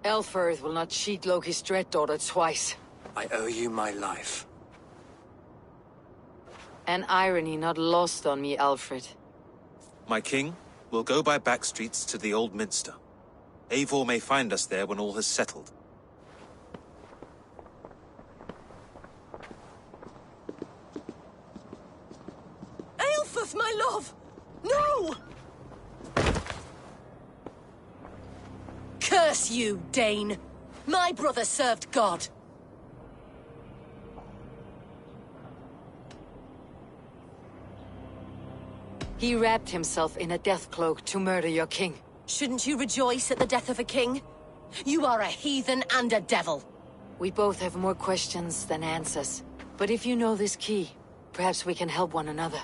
Elfirth will not cheat Loki's dread-daughter twice. I owe you my life. An irony not lost on me, Alfred. My king, we'll go by back streets to the Old Minster. Eivor may find us there when all has settled. Aelfirth, my love! No! Curse you, Dane! My brother served God. He wrapped himself in a death cloak to murder your king. Shouldn't you rejoice at the death of a king? You are a heathen and a devil. We both have more questions than answers. But if you know this key, perhaps we can help one another.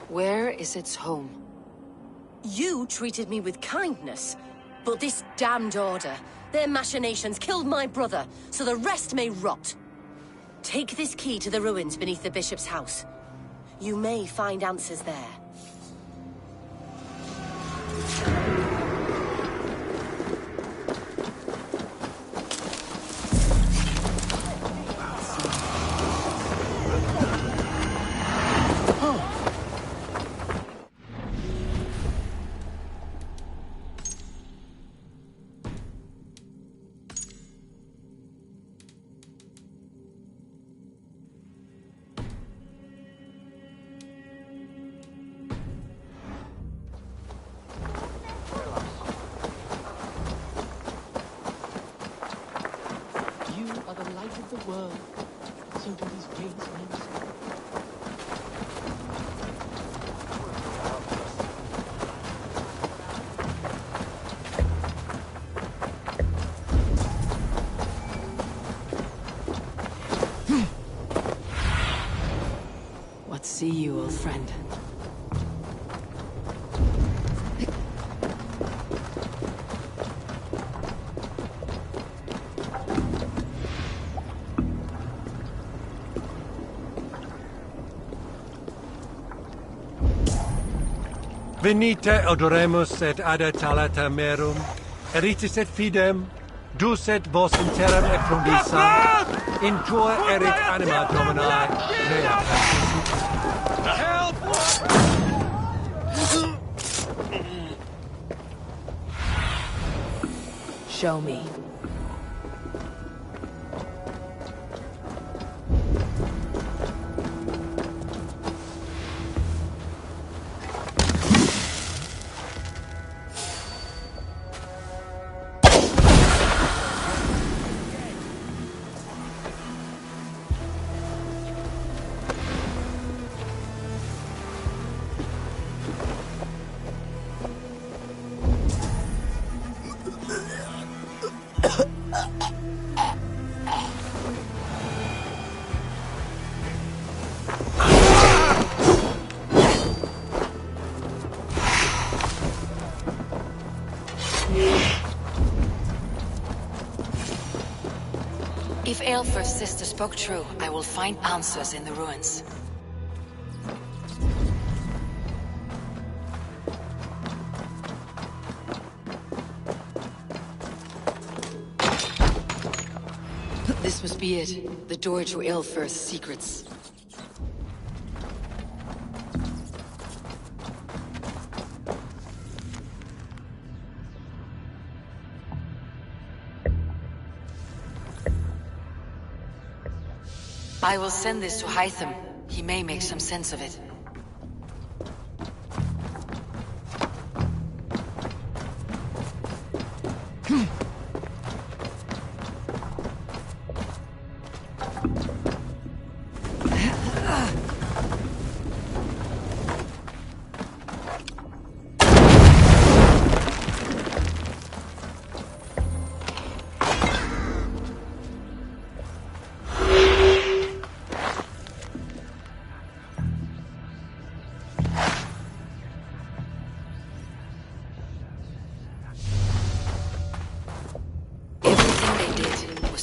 Where is its home? You treated me with kindness, but this damned Order, their machinations killed my brother, so the rest may rot. Take this key to the ruins beneath the bishop's house. You may find answers there. What see you, old friend? Venite odoremus et ada talata merum, eritis et fidem, dus et vos interam et promissa, in tua erit anima Domini, mea Help! Show me. If Aelfirth's sister spoke true, I will find answers in the ruins. This must be it. The door to Aelfirth's secrets. I will send this to Hytham. He may make some sense of it.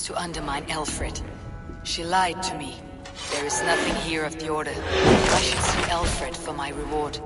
To undermine Elfred. She lied to me. There is nothing here of the Order. I should see Elfred for my reward.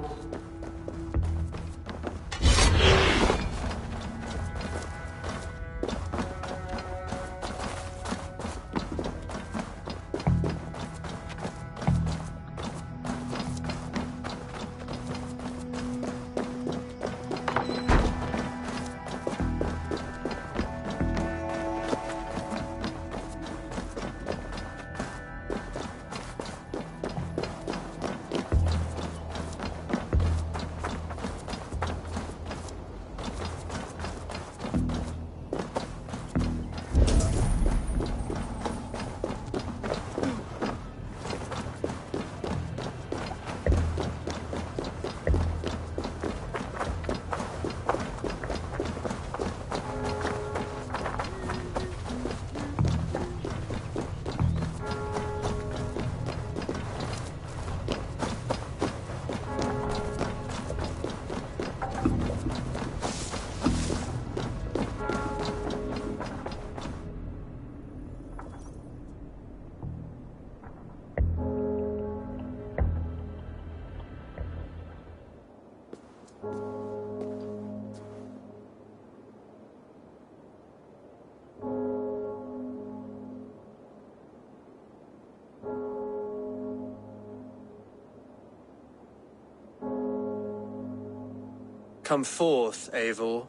Come forth, Eivor.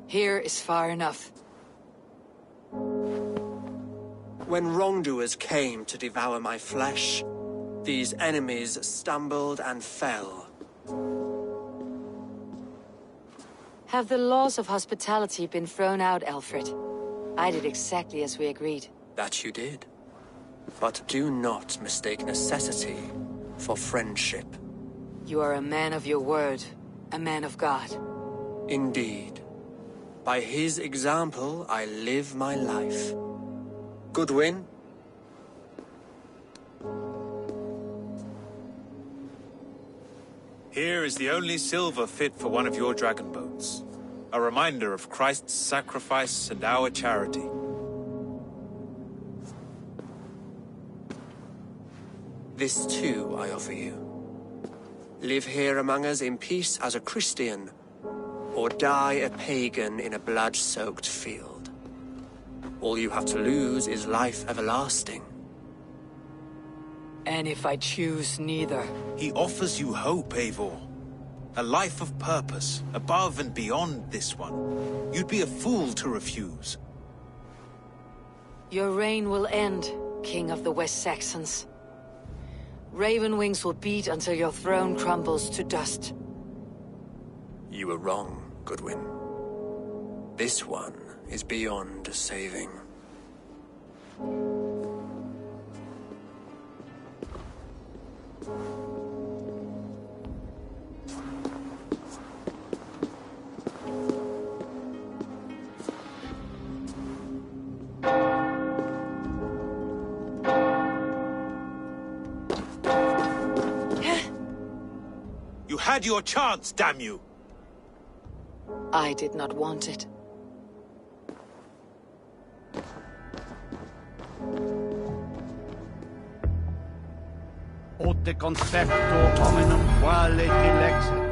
Here is far enough. When wrongdoers came to devour my flesh, these enemies stumbled and fell. Have the laws of hospitality been thrown out, Alfred? I did exactly as we agreed. That you did. But do not mistake necessity for friendship. You are a man of your word, a man of God. Indeed. By his example, I live my life. Goodwin? Here is the only silver fit for one of your dragon boats. A reminder of Christ's sacrifice and our charity. This too I offer you. Live here among us in peace as a Christian, or die a pagan in a blood-soaked field. All you have to lose is life everlasting. And if I choose neither? He offers you hope, Eivor. A life of purpose, above and beyond this one. You'd be a fool to refuse. Your reign will end, King of the West Saxons. Raven wings will beat until your throne crumbles to dust. You were wrong, Goodwin. This one is beyond saving. You had your chance, damn you! I did not want it. Ote concepto hominum quale dilexit,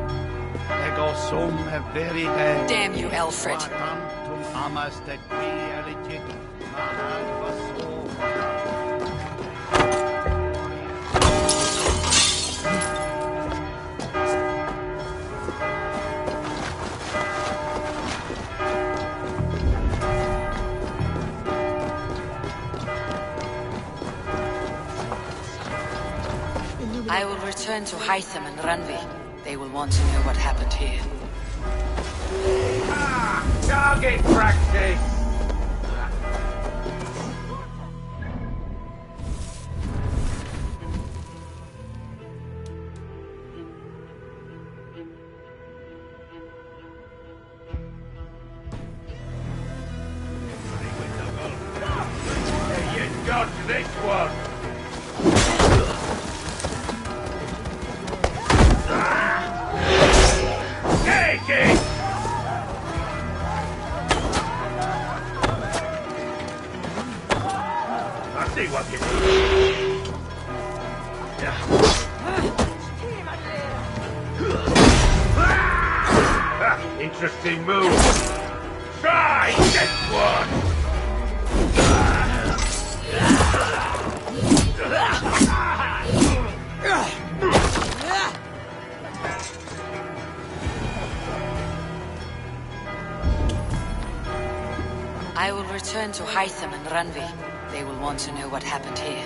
ego sum verite. Damn you, Alfred. Tantum amas te qui elegit, ma alba I will return to Hytham and Ranvi. They will want to know what happened here. Target practice! You dodged this one! Take it! I see what you mean. Interesting move. Try this one! I will return to Hytham and Ranvi. They will want to know what happened here.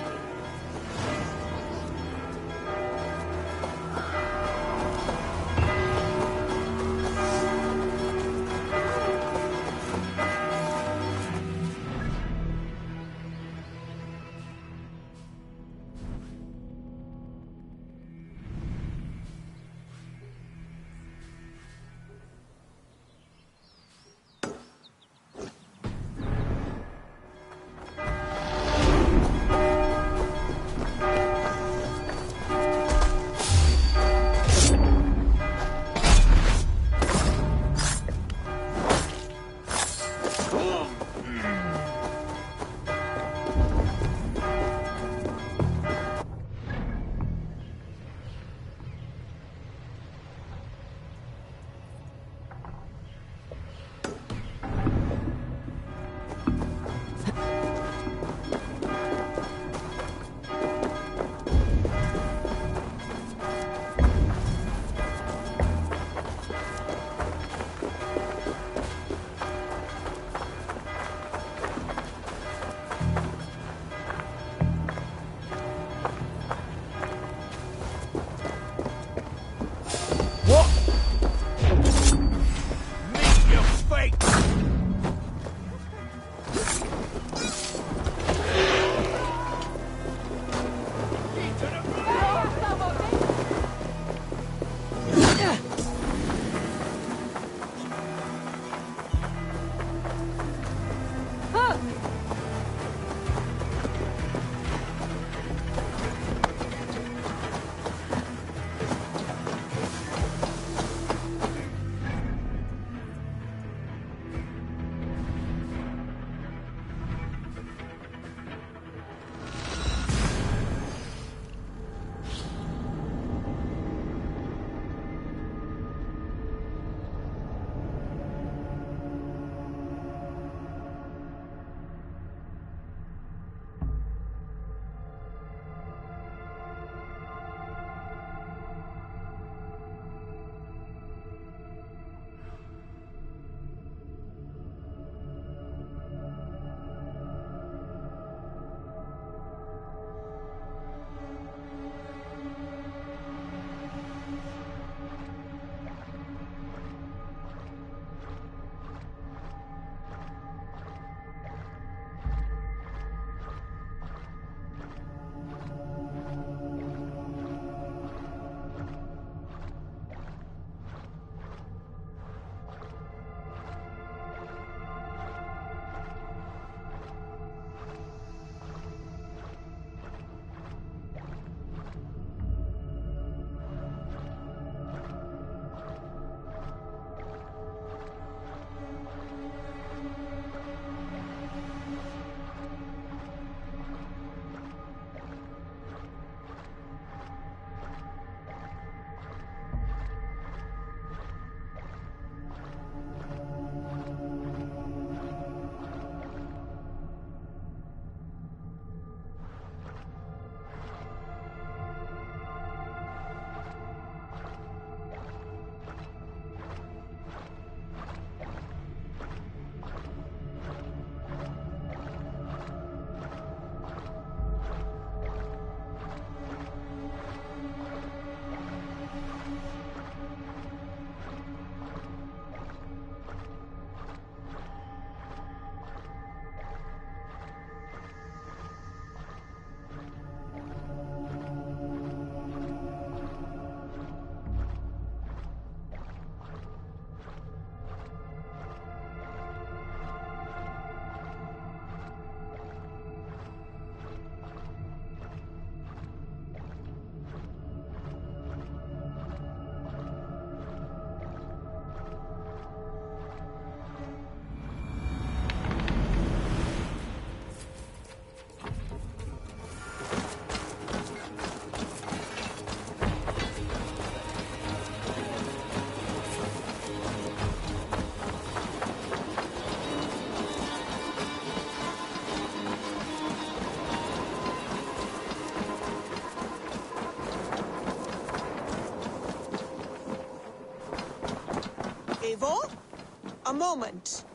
A moment.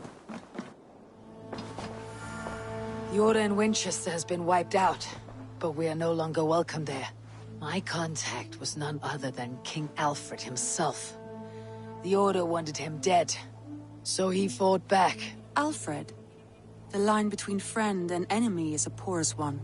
The Order in Winchester has been wiped out, but we are no longer welcome there. My contact was none other than King Alfred himself. The Order wanted him dead, so he fought back. Alfred? The line between friend and enemy is a porous one.